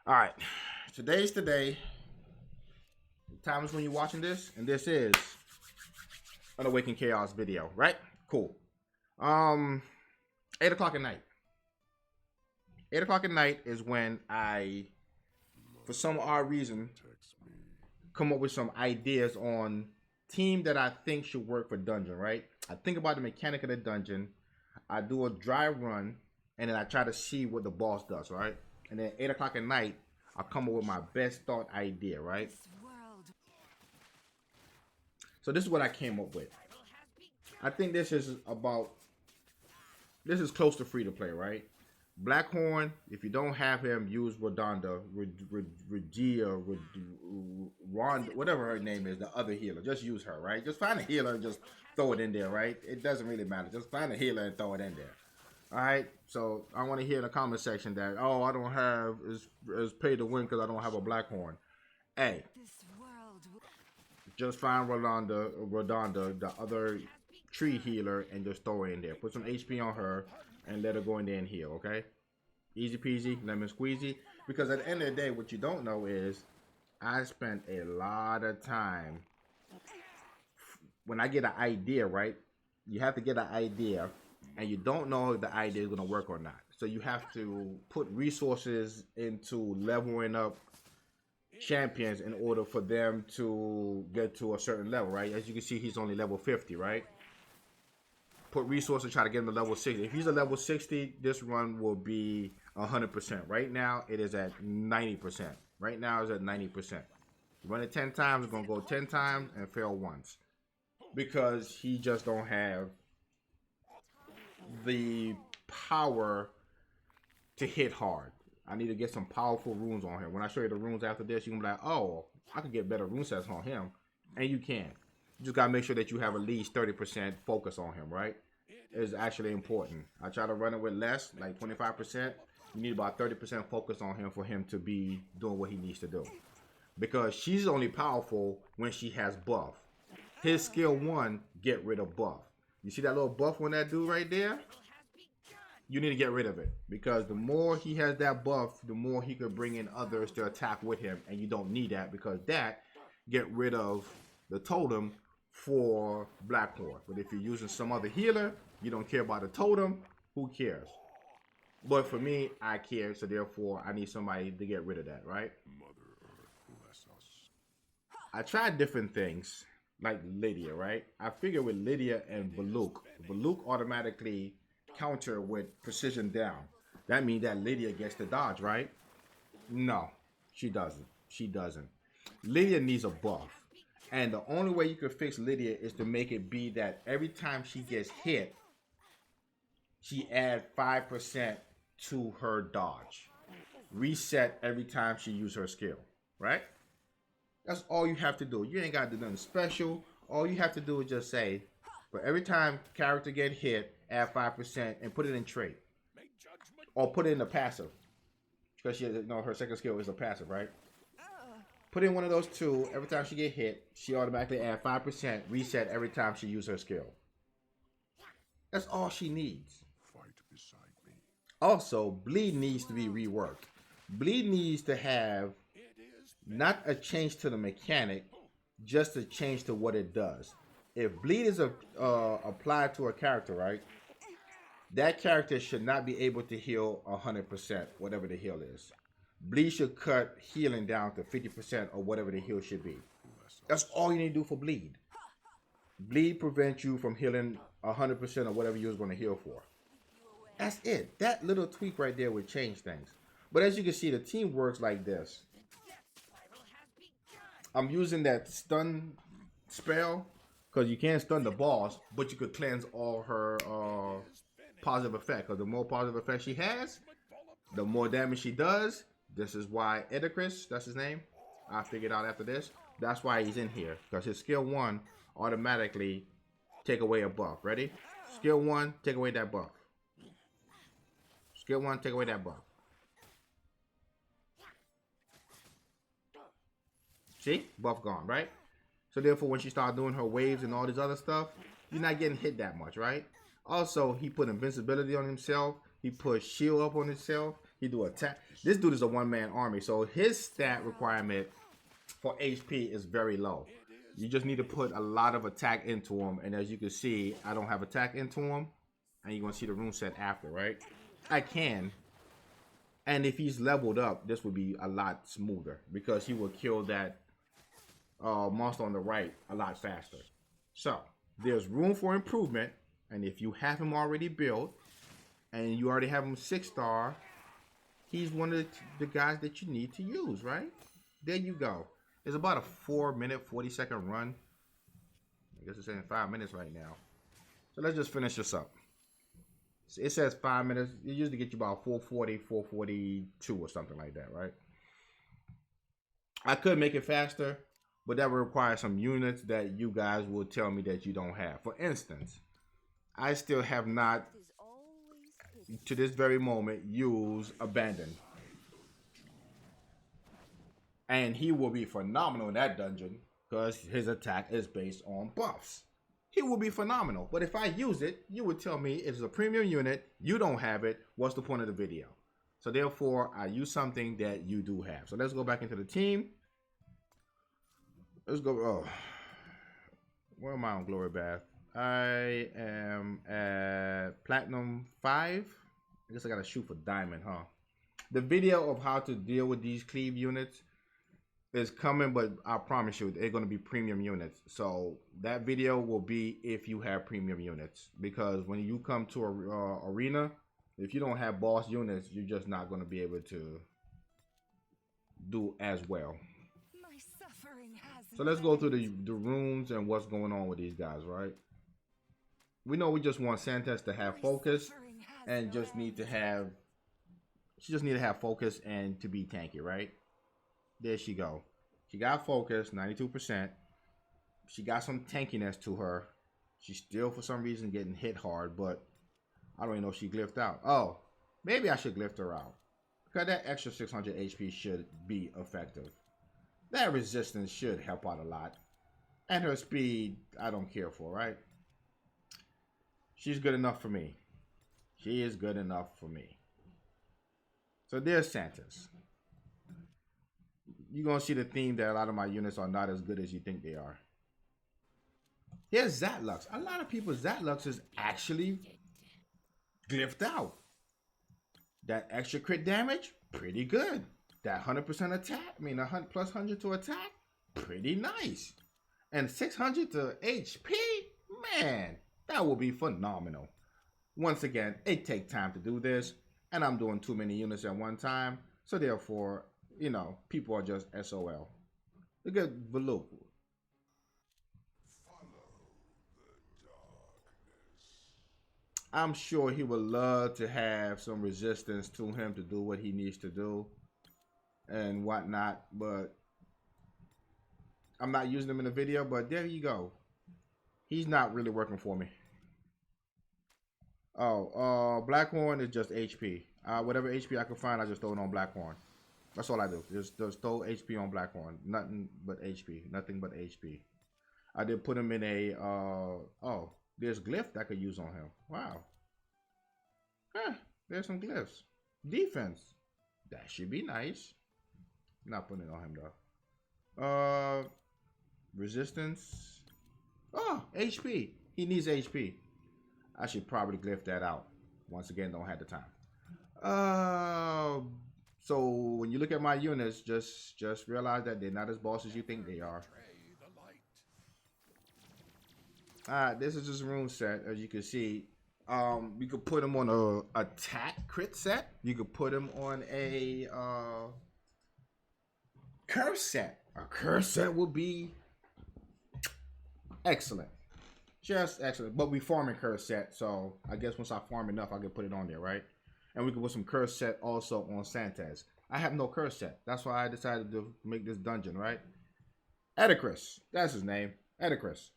All right, today's the day. Time is when you're watching this, and this is an Awaken Chaos video, right? Cool. Um, 8 o'clock at night. 8 o'clock at night is when I, for some odd reason, come up with some ideas on team that I think should work for dungeon, right? I think about the mechanic of the dungeon. I do a dry run, and then I try to see what the boss does, right? And then 8 o'clock at night, I come up with my best thought idea, right? So this is what I came up with. I think this is close to free to play, right? Blackhorn, if you don't have him, use Redonda, Regia, Ron, whatever her name is, the other healer. Just use her, right? Just find a healer and just throw it in there, right? It doesn't really matter. Just find a healer and throw it in there. All right. So I want to hear in the comment section that I don't have is pay to win because I don't have a Blackhorn. Hey, just find Redonda, the other tree healer, and just throw her in there. Put some HP on her and let her go in there and heal, okay? Easy peasy, lemon squeezy. Because at the end of the day, what you don't know is I spent a lot of time. When I get an idea, right? You have to get an idea, and you don't know if the idea is going to work or not. So you have to put resources into leveling up champions in order for them to get to a certain level, right? As you can see, he's only level 50, right? Put resources, try to get him to level 60. If he's a level 60, this run will be 100%. Right now, it is at 90%. Right now, it's at 90%. Run it 10 times, it's going to go 10 times and fail once. Because he just don't have the power to hit hard. I need to get some powerful runes on him. When I show you the runes after this, you can be like, oh, I can get better rune sets on him. And you can. You just got to make sure that you have at least 30% focus on him, right? It's actually important. I try to run it with less, like 25%. You need about 30% focus on him for him to be doing what he needs to do. Because she's only powerful when she has buff. His skill 1, get rid of buff. You see that little buff on that dude right there? You need to get rid of it. Because the more he has that buff, the more he could bring in others to attack with him. And you don't need that because that get rid of the totem for Blackhorn. But if you're using some other healer, you don't care about the totem, who cares? But for me, I care, so therefore I need somebody to get rid of that, right? I tried different things, like Lydia, right? I figured with Lydia and Baluk automatically counter with precision down. That means that Lydia gets the dodge, right? No, she doesn't. She doesn't. Lydia needs a buff. And the only way you can fix Lydia is to make it be that every time she gets hit, she add 5% to her dodge. Reset every time she uses her skill, right? That's all you have to do. You ain't got to do nothing special. All you have to do is just say, for every time character get hit, add 5% and put it in trait. Or put it in the passive. Because she, her second skill is a passive, right? Put in one of those two. Every time she get hit, she automatically add 5%. Reset every time she uses her skill. That's all she needs. Also, bleed needs to be reworked. Bleed needs to have not a change to the mechanic, just a change to what it does. If bleed is applied to a character, right? That character should not be able to heal 100%, whatever the heal is. Bleed should cut healing down to 50% or whatever the heal should be. That's all you need to do for bleed. Bleed prevents you from healing 100% of whatever you was going to heal for. That's it. That little tweak right there would change things. But as you can see, the team works like this. I'm using that stun spell because you can't stun the boss, but you could cleanse all her positive effect. Because the more positive effect she has, the more damage she does. This is why Edicris, that's his name, I figured out after this. That's why he's in here. Because his skill 1 automatically take away a buff. Ready? Skill 1, take away that buff. Skill 1, take away that buff. See? Buff gone, right? So therefore, when she starts doing her waves and all this other stuff, you're not getting hit that much, right? Also, he put invincibility on himself. He put shield up on himself. He do attack. This dude is a one-man army, so his stat requirement for HP is very low. You just need to put a lot of attack into him, and as you can see, I don't have attack into him, and you're gonna see the rune set after, right? I can, and if he's leveled up, this would be a lot smoother because he will kill that monster on the right a lot faster. So there's room for improvement, and if you have him already built and you already have him 6-star, he's one of the guys that you need to use, right? There you go. It's about a 4-minute, 40-second run. I guess it's saying 5 minutes right now. So let's just finish this up. It says 5 minutes. It usually get you about 440, 442 or something like that, right? I could make it faster, but that would require some units that you guys will tell me that you don't have. For instance, I still have not, to this very moment, used Abandon. And he will be phenomenal in that dungeon because his attack is based on buffs. He will be phenomenal. But if I use it, you would tell me it's a premium unit, you don't have it, what's the point of the video? So therefore, I use something that you do have. So let's go back into the team. Let's go. Oh, where am I on Glory Bath? I am at Platinum 5. I guess I got to shoot for Diamond, huh? The video of how to deal with these cleave units is coming, but I promise you, they're going to be premium units. So that video will be if you have premium units. Because when you come to a arena, if you don't have boss units, you're just not going to be able to do as well. So let's go through the runes and what's going on with these guys, right? We know we just want Santas to have focus and just need to have, she just need to have focus and to be tanky, right? There she go. She got focus, 92%. She got some tankiness to her. She's still, for some reason, getting hit hard, but I don't even know if she glyphed out. Oh, maybe I should glyph her out. Because that extra 600 HP should be effective. That resistance should help out a lot. And her speed, I don't care for, right? She's good enough for me. She is good enough for me. So there's Santas. You're going to see the theme that a lot of my units are not as good as you think they are. Here's Zatlux. A lot of people's Zatlux is actually glyphed out. That extra crit damage, pretty good. That 100% attack, I mean, plus 100 to attack, pretty nice. And 600 to HP, man, that will be phenomenal. Once again, it takes time to do this, and I'm doing too many units at one time, so therefore, you know, people are just SOL. Look at Valuk. I'm sure he would love to have some resistance to him to do what he needs to do and whatnot, but I'm not using him in the video, but there you go. He's not really working for me. Oh, Blackhorn is just HP. Whatever HP I can find, I just throw it on Blackhorn. That's all I do. Just throw HP on Blackhorn. Nothing but HP. Nothing but HP. I did put him in a, oh, there's glyph I could use on him. Wow. Huh, there's some glyphs. Defense. That should be nice. Not putting it on him though. Resistance. Oh, HP. He needs HP. I should probably glyph that out. Once again, don't have the time. So when you look at my units, just realize that they're not as boss as you think they are. Alright, this is just a rune set. As you can see, you could put them on a attack crit set. You could put them on a curse set. A curse set would be excellent. Just excellent. But we farming curse set, so I guess once I farm enough, I can put it on there, right? And we can put some curse set also on Santas. I have no curse set. That's why I decided to make this dungeon, right? Edicris. That's his name. Edicris.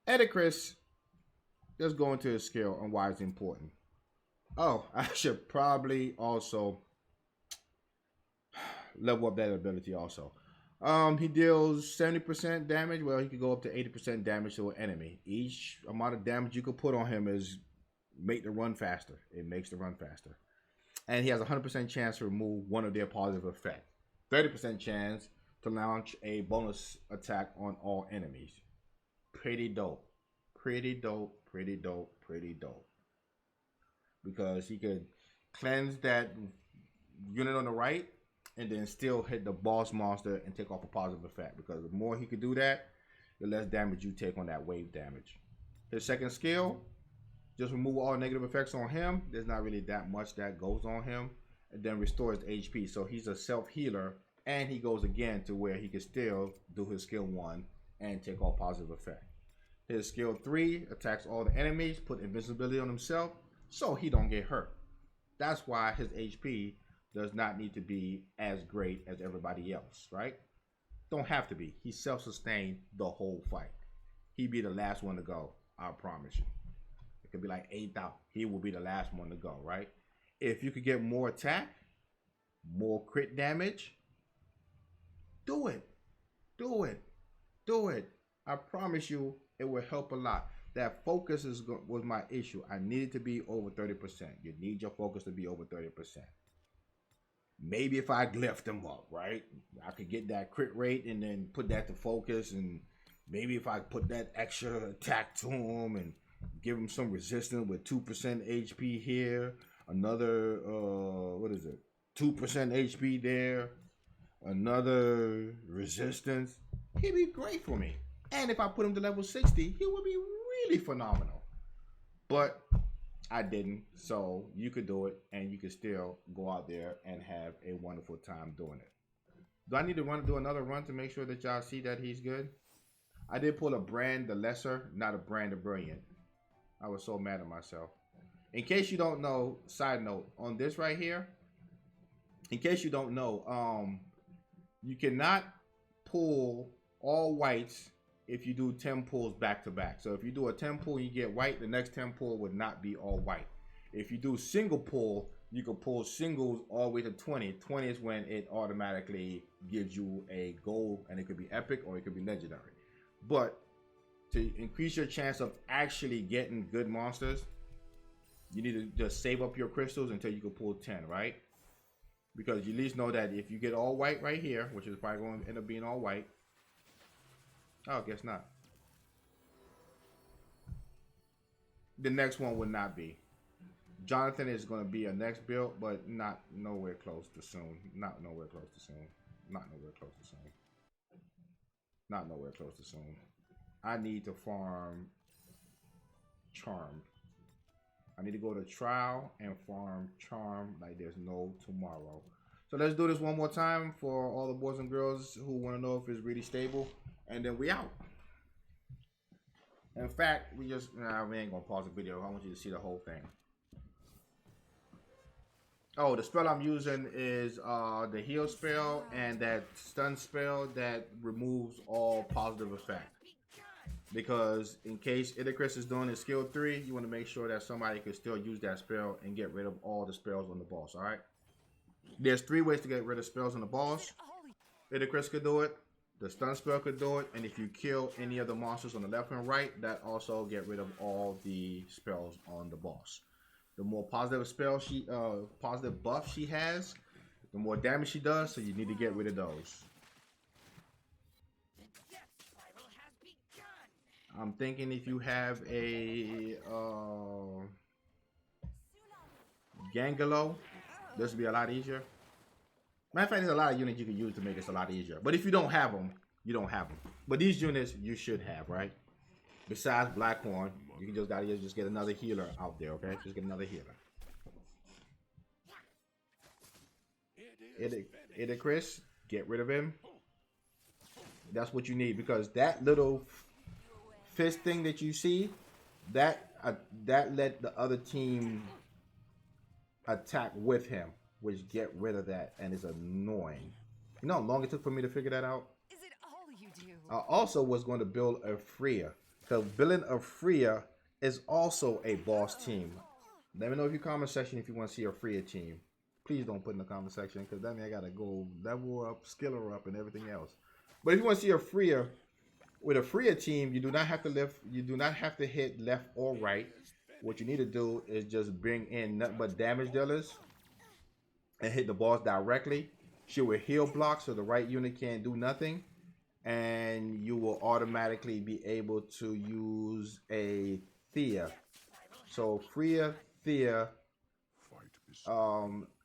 Edicris. Let's go into his skill and why it's important. Oh, I should probably also level up that ability also. He deals 70% damage. Well, he could go up to 80% damage to an enemy. Each amount of damage you could put on him is make the run faster. It makes the run faster. And he has a 100% chance to remove one of their positive effects. 30% chance to launch a bonus attack on all enemies. Pretty dope. Pretty dope, pretty dope, pretty dope. Because he could cleanse that unit on the right and then still hit the boss monster and take off a positive effect. Because the more he could do that, the less damage you take on that wave damage. His second skill, just remove all negative effects on him. There's not really that much that goes on him. And then restores HP. So he's a self-healer. And he goes again to where he can still do his skill 1 and take all positive effect. His skill 3 attacks all the enemies, put invincibility on himself, so he don't get hurt. That's why his HP does not need to be as great as everybody else, right? Don't have to be. He's self-sustained the whole fight. He'd be the last one to go, I promise you. It could be like 8,000. He will be the last one to go, right? If you could get more attack, more crit damage, do it. Do it. Do it. I promise you, it will help a lot. That focus was my issue. I needed to be over 30%. You need your focus to be over 30%. Maybe if I glyphed them up, right? I could get that crit rate and then put that to focus. And maybe if I put that extra attack to him and give him some resistance with 2% HP here. Another, 2% HP there. Another resistance. He'd be great for me. And if I put him to level 60, he would be really phenomenal. But I didn't. So you could do it, and you could still go out there and have a wonderful time doing it. Do I need to do another run to make sure that y'all see that he's good? I did pull a Brand the Lesser, not a Brand the Brilliant. I was so mad at myself. In case you don't know, side note, on this right here, in case you don't know, you cannot pull all whites if you do 10 pulls back to back. So if you do a 10 pull, you get white, the next 10 pull would not be all white. If you do single pull, you can pull singles all the way to 20. 20 is when it automatically gives you a gold, and it could be epic or it could be legendary. But to increase your chance of actually getting good monsters, you need to just save up your crystals until you can pull 10, right? Because you at least know that if you get all white right here, which is probably going to end up being all white. Oh, guess not. The next one would not be. Jonathan is going to be a next build, but not nowhere close to soon. Not nowhere close to soon. Not nowhere close to soon. Not nowhere close to soon. I need to farm Charmed. I need to go to Trial and farm Charm like there's no tomorrow. So let's do this one more time for all the boys and girls who want to know if it's really stable. And then we out. In fact, we ain't gonna pause the video. I want you to see the whole thing. Oh, the spell I'm using is the heal spell and that stun spell that removes all positive effect. Because in case Idacris is doing his skill 3, you want to make sure that somebody can still use that spell and get rid of all the spells on the boss, alright? There's 3 ways to get rid of spells on the boss. Idacris could do it. The stun spell could do it, and if you kill any of the monsters on the left and right, that also get rid of all the spells on the boss. The more positive positive buff she has, the more damage she does, so you need to get rid of those. I'm thinking if you have a Gangalo, this would be a lot easier. Matter of fact, there's a lot of units you can use to make this a lot easier. But if you don't have them, you don't have them. But these units you should have, right? Besides Blackhorn, you just gotta just get another healer out there, okay? Just get another healer. Idacris, get rid of him. That's what you need, because that little fist thing that you see, that let the other team attack with him, which get rid of that, and it's annoying. You know how long it took for me to figure that out? Is it all you do? I also was going to build a Freya, because building a Freya is also a boss team. Let me know in your comment section if you want to see a Freya team. Please don't put in the comment section, because that means I gotta go level up, skill her up, and everything else. But if you want to see a Freya, with a Freya team, you do not have to hit left or right. What you need to do is just bring in nothing but damage dealers and hit the boss directly, she will heal block so the right unit can't do nothing. And you will automatically be able to use a Thea. So Freya, Thea,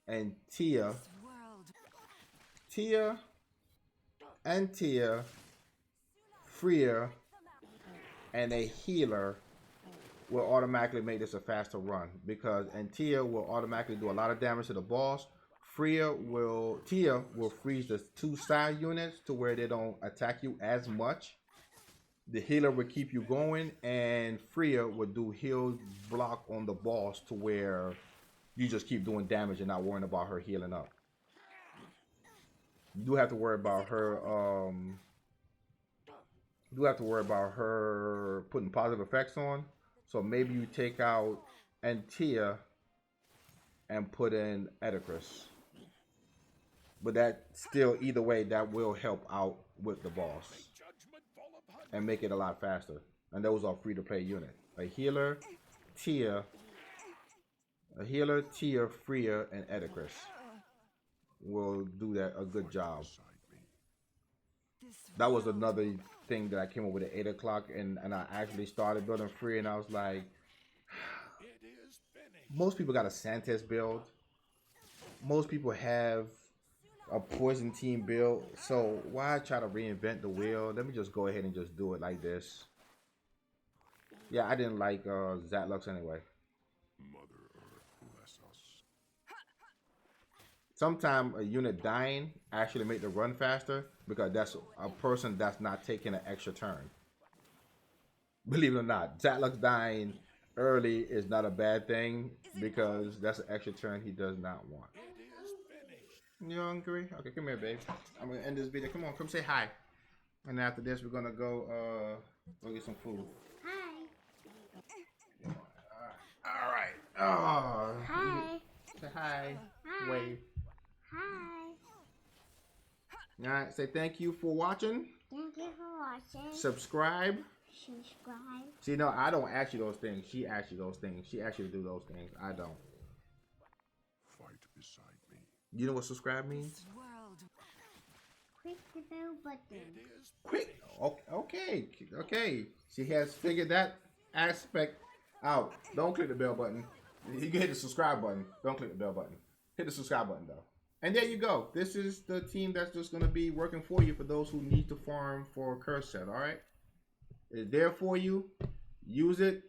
and Tia, Tia, and Tia, Freya, and a healer will automatically make this a faster run because Tia will automatically do a lot of damage to the boss. Tia will freeze the 2 side units to where they don't attack you as much. The healer will keep you going, and Freya will do heal block on the boss to where you just keep doing damage and not worrying about her healing up. You do have to worry about her. You do have to worry about her putting positive effects on. So maybe you take out Antia and put in Edicrus. But that still, either way, that will help out with the boss and make it a lot faster. And those are free to play units. A healer, Tia, Freya, and Edicrus will do that a good job. That was another thing that I came up with at 8 o'clock, and I actually started building Freya, and I was like, most people got a Santes build. Most people have a poison team build. So why try to reinvent the wheel? Let me just go ahead and just do it like this. Yeah, I didn't like Zatlux anyway. Mother Earth bless us. Sometimes a unit dying actually make the run faster because that's a person that's not taking an extra turn. Believe it or not, Zatlux dying early is not a bad thing because that's an extra turn he does not want. You hungry? Okay, come here, babe. I'm gonna end this video. Come on, come say hi. And after this, we're gonna go get some food. Hi. All right. Oh. Hi. Say hi. Hi. Wave. Hi. All right. Say thank you for watching. Thank you for watching. Subscribe. Subscribe. See, no, I don't ask you those things. She asks you those things. She asks you to do those things. I don't. Fight beside me. You know what subscribe means? Click the bell button. Quick. Okay. Okay. She has figured that aspect out. Don't click the bell button. You can hit the subscribe button. Don't click the bell button. Hit the subscribe button though. And there you go. This is the team that's just going to be working for you for those who need to farm for a curse set. All right. It's there for you. Use it.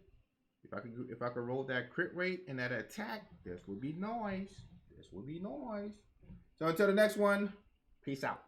If I could roll that crit rate and that attack, this would be noise. This would be noise. So until the next one, peace out.